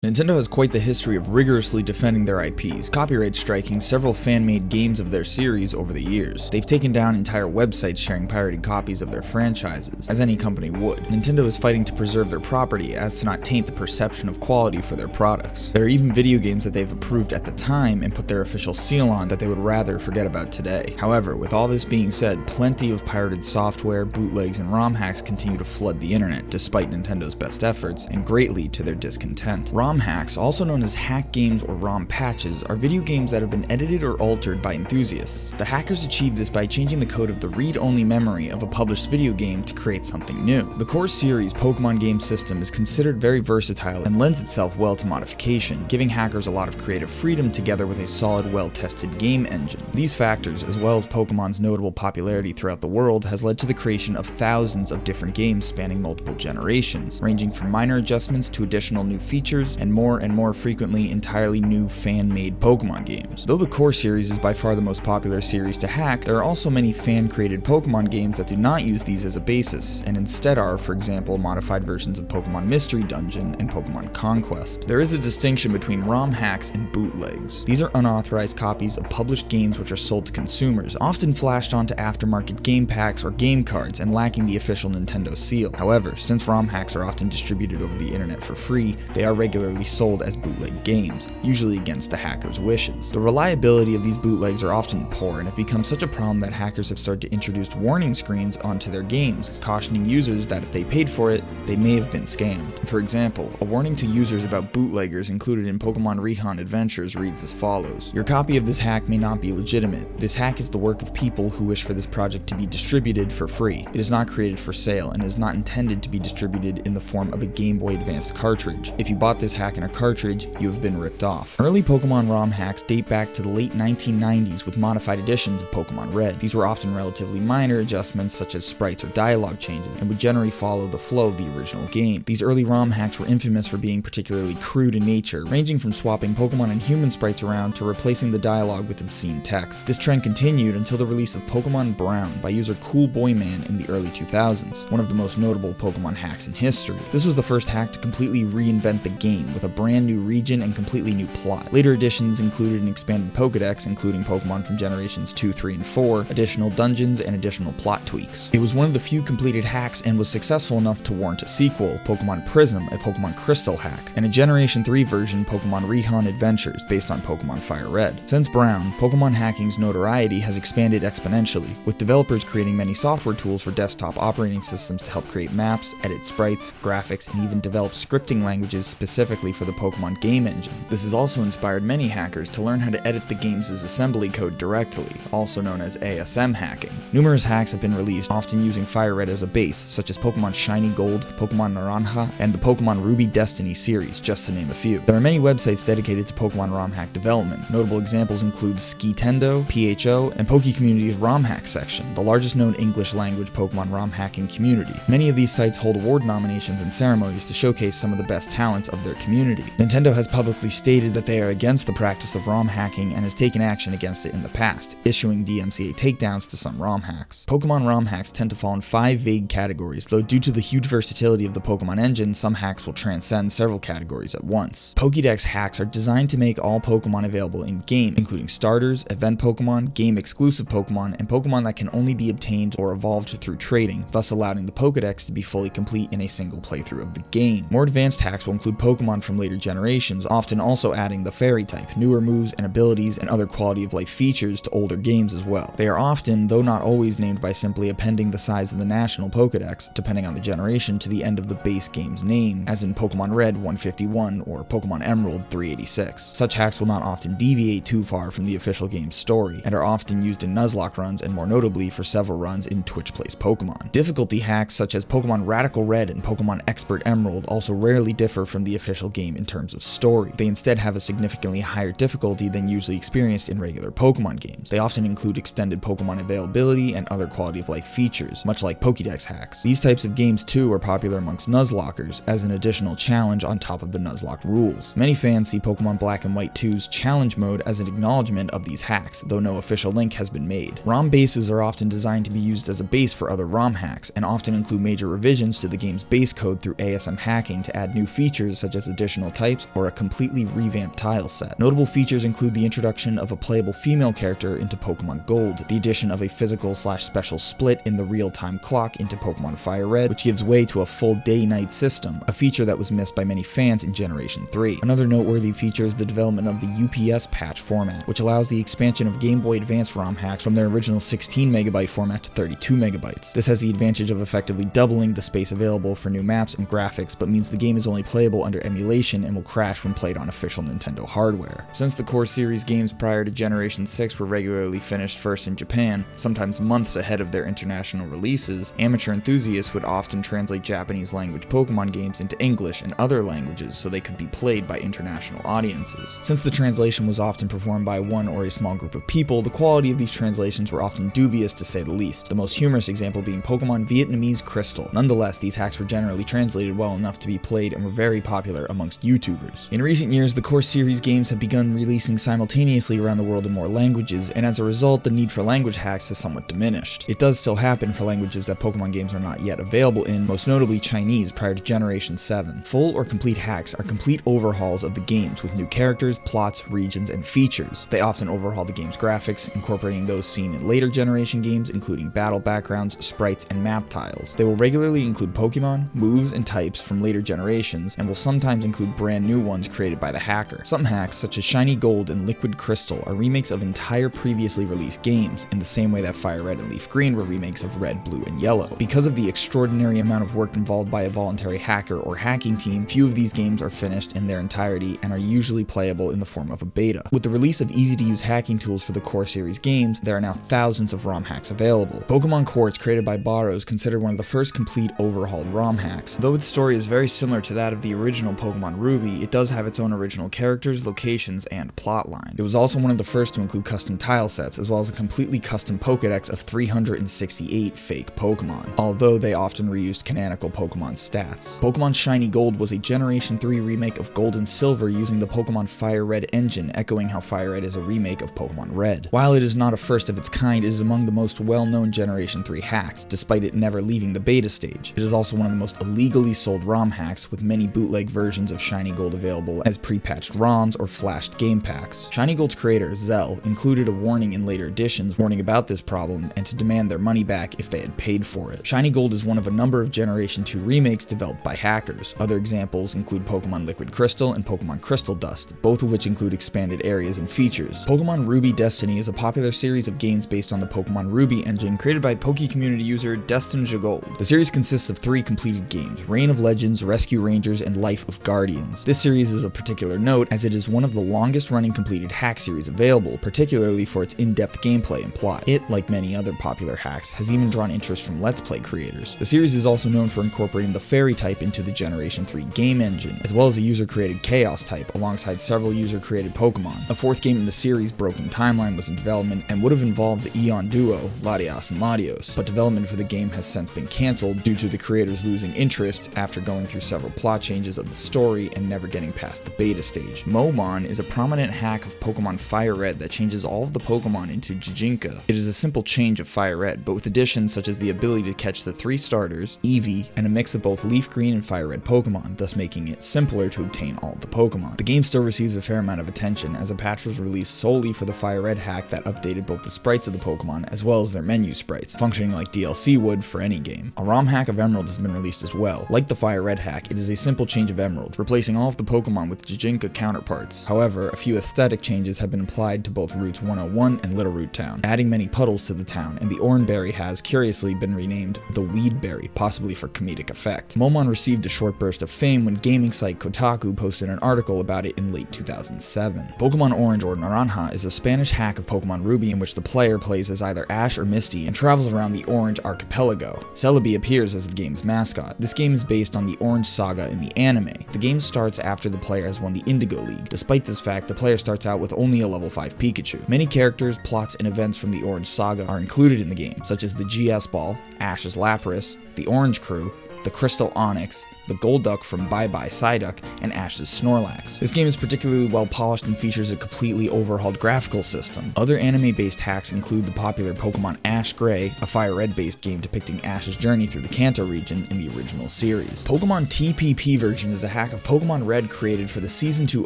Nintendo has quite the history of rigorously defending their IPs, copyright striking several fan-made games of their series over the years. They've taken down entire websites sharing pirated copies of their franchises, as any company would. Nintendo is fighting to preserve their property as to not taint the perception of quality for their products. There are even video games that they've approved at the time and put their official seal on that they would rather forget about today. However, with all this being said, plenty of pirated software, bootlegs, and ROM hacks continue to flood the internet, despite Nintendo's best efforts, and greatly to their discontent. ROM hacks, also known as hack games or ROM patches, are video games that have been edited or altered by enthusiasts. The hackers achieve this by changing the code of the read-only memory of a published video game to create something new. The core series Pokémon game system is considered very versatile and lends itself well to modification, giving hackers a lot of creative freedom together with a solid, well-tested game engine. These factors, as well as Pokémon's notable popularity throughout the world, has led to the creation of thousands of different games spanning multiple generations, ranging from minor adjustments to additional new features, and more frequently entirely new fan-made Pokémon games. Though the core series is by far the most popular series to hack, there are also many fan-created Pokémon games that do not use these as a basis, and instead are, for example, modified versions of Pokémon Mystery Dungeon and Pokémon Conquest. There is a distinction between ROM hacks and bootlegs. These are unauthorized copies of published games which are sold to consumers, often flashed onto aftermarket game packs or game cards and lacking the official Nintendo seal. However, since ROM hacks are often distributed over the internet for free, they are regularly sold as bootleg games, usually against the hacker's wishes. The reliability of these bootlegs are often poor, and it becomes such a problem that hackers have started to introduce warning screens onto their games, cautioning users that if they paid for it, they may have been scammed. For example, a warning to users about bootleggers included in Pokémon RijonAdventures reads as follows: "Your copy of this hack may not be legitimate. This hack is the work of people who wish for this project to be distributed for free. It is not created for sale and is not intended to be distributed in the form of a Game Boy Advance cartridge. If you bought this hack in a cartridge, you have been ripped off." Early Pokemon ROM hacks date back to the late 1990s with modified editions of Pokemon Red. These were often relatively minor adjustments such as sprites or dialogue changes, and would generally follow the flow of the original game. These early ROM hacks were infamous for being particularly crude in nature, ranging from swapping Pokemon and human sprites around to replacing the dialogue with obscene text. This trend continued until the release of Pokemon Brown by user Cool Boy Man in the early 2000s, one of the most notable Pokemon hacks in history. This was the first hack to completely reinvent the game with a brand new region and completely new plot. Later editions included an expanded Pokédex, including Pokemon from generations 2, 3, and 4, additional dungeons, and additional plot tweaks. It was one of the few completed hacks and was successful enough to warrant a sequel, Pokemon Prism, a Pokemon Crystal hack, and a Generation 3 version, Pokemon RijonAdventures, based on Pokemon Fire Red. Since Brown, Pokemon hacking's notoriety has expanded exponentially, with developers creating many software tools for desktop operating systems to help create maps, edit sprites, graphics, and even develop scripting languages specifically for the Pokemon game engine. This has also inspired many hackers to learn how to edit the game's assembly code directly, also known as ASM hacking. Numerous hacks have been released, often using Fire Red as a base, such as Pokemon ShinyGold, Pokemon Naranja, and the Pokemon Ruby Destiny series, just to name a few. There are many websites dedicated to Pokemon ROM hack development. Notable examples include Skitendo, PHO, and PokeCommunity's ROM hack section, the largest known English language Pokemon ROM hacking community. Many of these sites hold award nominations and ceremonies to showcase some of the best talents of their community. Nintendo has publicly stated that they are against the practice of ROM hacking and has taken action against it in the past, issuing DMCA takedowns to some ROM hacks. Pokemon ROM hacks tend to fall in 5 vague categories, though due to the huge versatility of the Pokemon engine, some hacks will transcend several categories at once. Pokédex hacks are designed to make all Pokemon available in-game, including starters, event Pokemon, game-exclusive Pokemon, and Pokemon that can only be obtained or evolved through trading, thus allowing the Pokédex to be fully complete in a single playthrough of the game. More advanced hacks will include Pokemon from later generations, often also adding the fairy type, newer moves and abilities, and other quality of life features to older games as well. They are often, though not always, named by simply appending the size of the national Pokédex, depending on the generation, to the end of the base game's name, as in Pokemon Red 151 or Pokemon Emerald 386. Such hacks will not often deviate too far from the official game's story, and are often used in Nuzlocke runs and more notably for several runs in Twitch Plays Pokemon. Difficulty hacks such as Pokemon Radical Red and Pokemon Expert Emerald also rarely differ from the official game in terms of story. They instead have a significantly higher difficulty than usually experienced in regular Pokemon games. They often include extended Pokemon availability and other quality of life features, much like Pokédex hacks. These types of games too are popular amongst Nuzlockers as an additional challenge on top of the Nuzlocke rules. Many fans see Pokemon Black and White 2's challenge mode as an acknowledgement of these hacks, though no official link has been made. ROM bases are often designed to be used as a base for other ROM hacks, and often include major revisions to the game's base code through ASM hacking to add new features such as additional types or a completely revamped tile set. Notable features include the introduction of a playable female character into Pokemon Gold, the addition of a physical/special split in the real-time clock into Pokemon Fire Red, which gives way to a full day-night system, a feature that was missed by many fans in Generation 3. Another noteworthy feature is the development of the UPS patch format, which allows the expansion of Game Boy Advance ROM hacks from their original 16 MB format to 32 MB. This has the advantage of effectively doubling the space available for new maps and graphics, but means the game is only playable under emulation and will crash when played on official Nintendo hardware. Since the core series games prior to Generation 6 were regularly finished first in Japan, sometimes months ahead of their international releases, amateur enthusiasts would often translate Japanese language Pokemon games into English and other languages so they could be played by international audiences. Since the translation was often performed by one or a small group of people, the quality of these translations were often dubious to say the least, the most humorous example being Pokemon Vietnamese Crystal. Nonetheless, these hacks were generally translated well enough to be played and were very popular amongst YouTubers. In recent years, the core series games have begun releasing simultaneously around the world in more languages, and as a result, the need for language hacks has somewhat diminished. It does still happen for languages that Pokemon games are not yet available in, most notably Chinese prior to Generation 7. Full or complete hacks are complete overhauls of the games with new characters, plots, regions, and features. They often overhaul the game's graphics, incorporating those seen in later generation games, including battle backgrounds, sprites, and map tiles. They will regularly include Pokemon, moves, and types from later generations, and will sometimes include brand new ones created by the hacker. Some hacks, such as ShinyGold and Liquid Crystal, are remakes of entire previously released games, in the same way that Fire Red and Leaf Green were remakes of Red, Blue, and Yellow. Because of the extraordinary amount of work involved by a voluntary hacker or hacking team, few of these games are finished in their entirety and are usually playable in the form of a beta. With the release of easy-to-use hacking tools for the core series games, there are now thousands of ROM hacks available. Pokemon Quartz, created by Barrow, is considered one of the first complete overhauled ROM hacks. Though its story is very similar to that of the original Pokemon Ruby, it does have its own original characters, locations, and plotline. It was also one of the first to include custom tile sets, as well as a completely custom Pokédex of 368 fake Pokemon, although they often reused canonical Pokemon stats. Pokemon ShinyGold was a Generation 3 remake of Gold and Silver using the Pokemon Fire Red engine, echoing how Fire Red is a remake of Pokemon Red. While it is not a first of its kind, it is among the most well-known Generation 3 hacks, despite it never leaving the beta stage. It is also one of the most illegally sold ROM hacks, with many bootleg versions of ShinyGold available as pre-patched ROMs or flashed game packs. ShinyGold's creator, Zell, included a warning in later editions warning about this problem and to demand their money back if they had paid for it. ShinyGold is one of a number of Generation 2 remakes developed by hackers. Other examples include Pokemon Liquid Crystal and Pokemon Crystal Dust, both of which include expanded areas and features. Pokemon Ruby Destiny is a popular series of games based on the Pokemon Ruby engine created by Poke community user DOESN. The series consists of 3 completed games: Reign of Legends, Rescue Rangers, and Life of Guardians. This series is of particular note as it is one of the longest running completed hack series available, particularly for its in-depth gameplay and plot. It, like many other popular hacks, has even drawn interest from Let's Play creators. The series is also known for incorporating the Fairy type into the Generation 3 game engine, as well as a user-created Chaos type alongside several user-created Pokemon. A 4th game in the series, Broken Timeline, was in development and would have involved the Eon duo, Latios and Latios, but development for the game has since been cancelled due to the creators losing interest after going through several plot changes of the story and never getting past the beta stage. Moemon is a prominent hack of Pokemon Fire Red that changes all of the Pokemon into Jijinka. It is a simple change of Fire Red, but with additions such as the ability to catch the 3 starters, Eevee, and a mix of both Leaf Green and Fire Red Pokemon, thus making it simpler to obtain all of the Pokemon. The game still receives a fair amount of attention, as a patch was released solely for the Fire Red hack that updated both the sprites of the Pokemon as well as their menu sprites, functioning like DLC would for any game. A Rom Hack of Emerald has been released as well. Like the Fire Red hack, it is a simple change of Emerald, replacing all of the Pokemon with Jijinka counterparts. However, a few aesthetic changes have been applied to both Routes 101 and Little Root Town, adding many puddles to the town, and the Oranberry has, curiously, been renamed the Weedberry, possibly for comedic effect. Moemon received a short burst of fame when gaming site Kotaku posted an article about it in late 2007. Pokemon Orange or Naranja is a Spanish hack of Pokemon Ruby in which the player plays as either Ash or Misty and travels around the Orange archipelago. Celebi appears as the game's mascot. This game is based on the Orange saga in the anime. The game starts after the player has won the Indigo League. Despite this fact, the player starts out with only a level 5 Pikachu. Many characters, plots, and events from the Orange saga are included in the game, such as the GS Ball, Ash's Lapras, the Orange Crew, the Crystal Onyx, the Golduck from Bye Bye Psyduck, and Ash's Snorlax. This game is particularly well polished and features a completely overhauled graphical system. Other anime-based hacks include the popular Pokemon AshGray, a Fire Red-based game depicting Ash's journey through the Kanto region in the original series. Pokemon TPP version is a hack of Pokemon Red created for the Season 2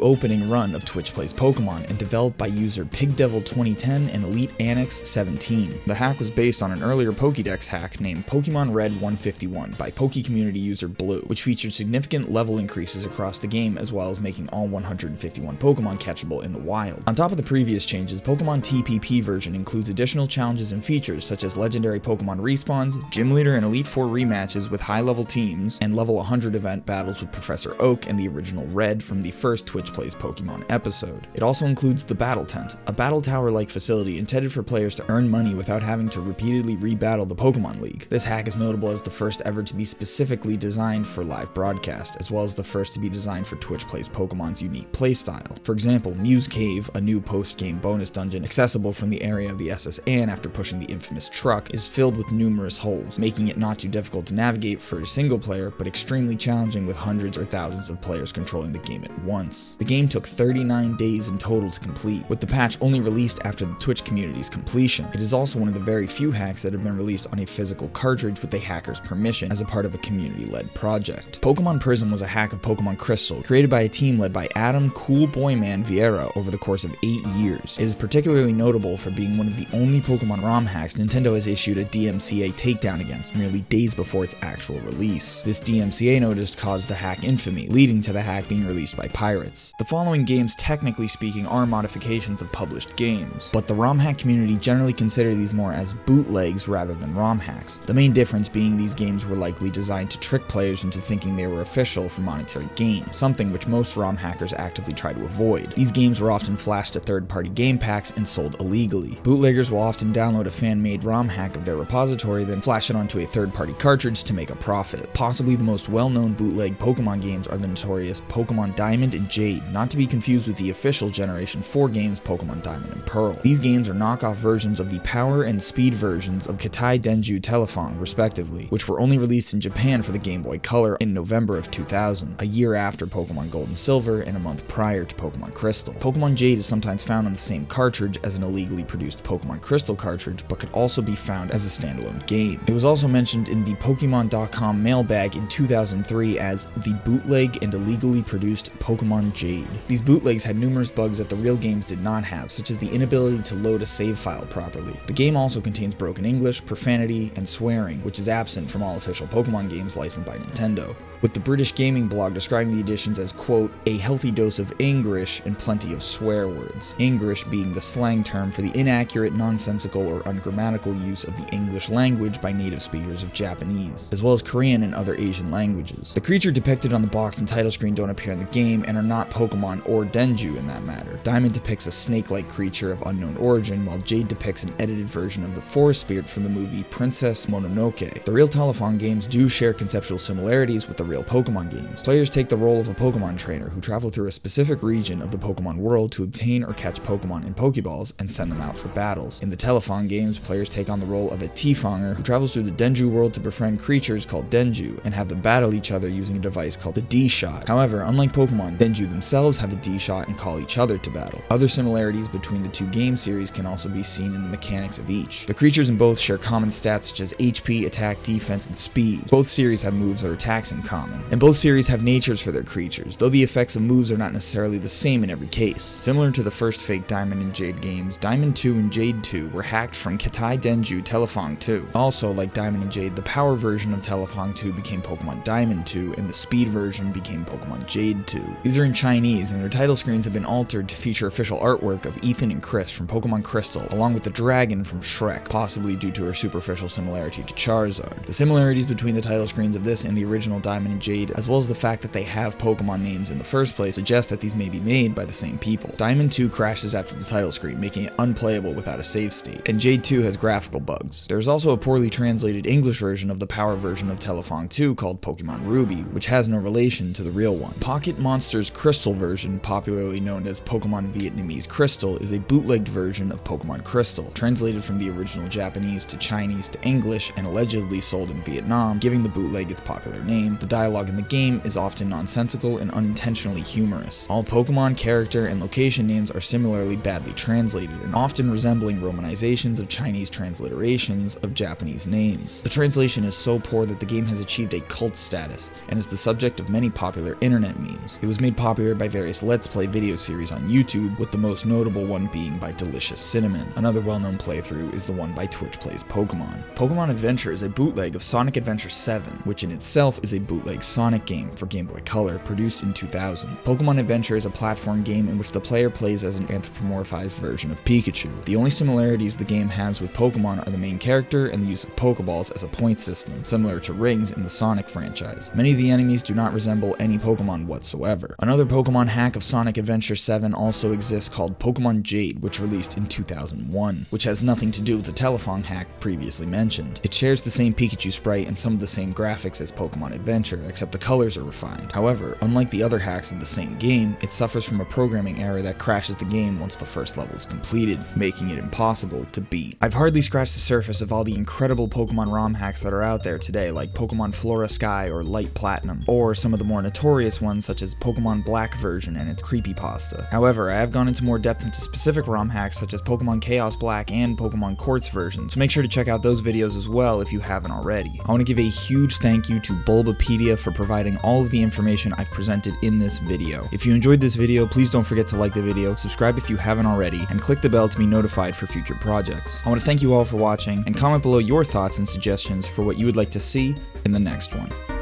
opening run of Twitch Plays Pokemon and developed by user PigDevil2010 and Elite Annex 17. The hack was based on an earlier Pokédex hack named Pokemon Red 151 by Community user Blue, which featured significant level increases across the game as well as making all 151 Pokemon catchable in the wild. On top of the previous changes, Pokemon TPP version includes additional challenges and features such as legendary Pokemon respawns, Gym Leader and Elite Four rematches with high-level teams, and level 100 event battles with Professor Oak and the original Red from the first Twitch Plays Pokemon episode. It also includes the Battle Tent, a battle tower-like facility intended for players to earn money without having to repeatedly rebattle the Pokemon League. This hack is notable as the first ever to be specifically designed for live broadcast, as well as the first to be designed for Twitch Plays Pokemon's unique playstyle. For example, Muse Cave, a new post-game bonus dungeon accessible from the area of the SS Anne after pushing the infamous truck, is filled with numerous holes, making it not too difficult to navigate for a single player, but extremely challenging with hundreds or thousands of players controlling the game at once. The game took 39 days in total to complete, with the patch only released after the Twitch community's completion. It is also one of the very few hacks that have been released on a physical cartridge with a hacker's permission as a part of a community-led project. Pokemon Prism was a hack of Pokemon Crystal, created by a team led by Adam Cool Boy Man Vieira over the course of 8 years. It is particularly notable for being one of the only Pokemon ROM hacks Nintendo has issued a DMCA takedown against merely days before its actual release. This DMCA notice caused the hack infamy, leading to the hack being released by pirates. The following games, technically speaking, are modifications of published games, but the ROM hack community generally consider these more as bootlegs rather than ROM hacks. The main difference being these games were likely designed to trick players into thinking they were official for monetary gain, something which most ROM hackers actively try to avoid. These games were often flashed to third-party game packs and sold illegally. Bootleggers will often download a fan-made ROM hack of their repository, then flash it onto a third-party cartridge to make a profit. Possibly the most well-known bootleg Pokemon games are the notorious Pokemon Diamond and Jade, not to be confused with the official Generation 4 games Pokemon Diamond and Pearl. These games are knockoff versions of the power and speed versions of Kitai Denju Telefong, respectively, which were only released in Japan for the Game Boy Color in November of 2000, a year after Pokemon Gold and Silver and a month prior to Pokemon Crystal. Pokemon Jade is sometimes found on the same cartridge as an illegally produced Pokemon Crystal cartridge, but could also be found as a standalone game. It was also mentioned in the Pokemon.com mailbag in 2003 as the bootleg and illegally produced Pokemon Jade. These bootlegs had numerous bugs that the real games did not have, such as the inability to load a save file properly. The game also contains broken English, profanity, and swearing, which is absent from all official Pokemon games licensed by Nintendo, with the British Gaming Blog describing the editions as, quote, a healthy dose of English and plenty of swear words. English being the slang term for the inaccurate, nonsensical, or ungrammatical use of the English language by native speakers of Japanese, as well as Korean and other Asian languages. The creature depicted on the box and title screen don't appear in the game and are not Pokemon or Denju in that matter. Diamond depicts a snake-like creature of unknown origin, while Jade depicts an edited version of the forest spirit from the movie Princess Mononoke. The real Telefon games do share conceptual similarities with the real Pokemon games. Players take the role of a Pokemon trainer who travel through a specific region of the Pokemon world to obtain or catch Pokemon in Pokeballs and send them out for battles. In the Telefon games, players take on the role of a T-Fonger who travels through the Denju world to befriend creatures called Denju and have them battle each other using a device called the D-Shot. However, unlike Pokemon, Denju themselves have a D-Shot and call each other to battle. Other similarities between the two game series can also be seen in the mechanics of each. The creatures in both share common stats such as HP, attack, defense, and speed. Both series have moves or attacks in common, and both series have natures for their creatures, though the effects of moves are not necessarily the same in every case. Similar to the first fake Diamond and Jade games, Diamond 2 and Jade 2 were hacked from Kitai Denju Telefong 2. Also, like Diamond and Jade, the power version of Telefong 2 became Pokemon Diamond 2, and the speed version became Pokemon Jade 2. These are in Chinese, and their title screens have been altered to feature official artwork of Ethan and Chris from Pokemon Crystal, along with the dragon from Shrek, possibly due to her superficial similarity to Charizard. The similarities between the title screens of this and the original Diamond and Jade, as well as the fact that they have Pokemon names in the first place, suggest that these may be made by the same people. Diamond 2 crashes after the title screen, making it unplayable without a save state, and Jade 2 has graphical bugs. There's also a poorly translated English version of the power version of Telefong 2 called Pokemon Ruby, which has no relation to the real one. Pocket Monsters Crystal version, popularly known as Pokemon Vietnamese Crystal, is a bootlegged version of Pokemon Crystal, translated from the original Japanese to Chinese to English and allegedly sold in Vietnam, giving the bootleg its popular name, addition, the dialogue in the game is often nonsensical and unintentionally humorous. All Pokemon character and location names are similarly badly translated, and often resembling romanizations of Chinese transliterations of Japanese names. The translation is so poor that the game has achieved a cult status, and is the subject of many popular internet memes. It was made popular by various Let's Play video series on YouTube, with the most notable one being by Delicious Cinnamon. Another well-known playthrough is the one by Twitch Plays Pokemon. Pokemon Adventure is a bootleg of Sonic Adventure 7, which in itself is a bootleg Sonic game for Game Boy Color, produced in 2000. Pokemon Adventure is a platform game in which the player plays as an anthropomorphized version of Pikachu. The only similarities the game has with Pokemon are the main character and the use of Pokeballs as a point system, similar to rings in the Sonic franchise. Many of the enemies do not resemble any Pokemon whatsoever. Another Pokemon hack of Sonic Adventure 7 also exists called Pokemon Jade, which released in 2001, which has nothing to do with the telephone hack previously mentioned. It shares the same Pikachu sprite and some of the same graphics as Pokemon Adventure, except the colors are refined. However, unlike the other hacks of the same game, it suffers from a programming error that crashes the game once the first level is completed, making it impossible to beat. I've hardly scratched the surface of all the incredible Pokemon ROM hacks that are out there today, like Pokemon Flora Sky or Light Platinum, or some of the more notorious ones such as Pokemon Black version and its creepypasta. However, I have gone into more depth into specific ROM hacks such as Pokemon Chaos Black and Pokemon Quartz version, so make sure to check out those videos as well if you haven't already. I want to give a huge thank you to Bulbapedia for providing all of the information I've presented in this video. If you enjoyed this video, please don't forget to like the video, subscribe if you haven't already, and click the bell to be notified for future projects. I want to thank you all for watching, and comment below your thoughts and suggestions for what you would like to see in the next one.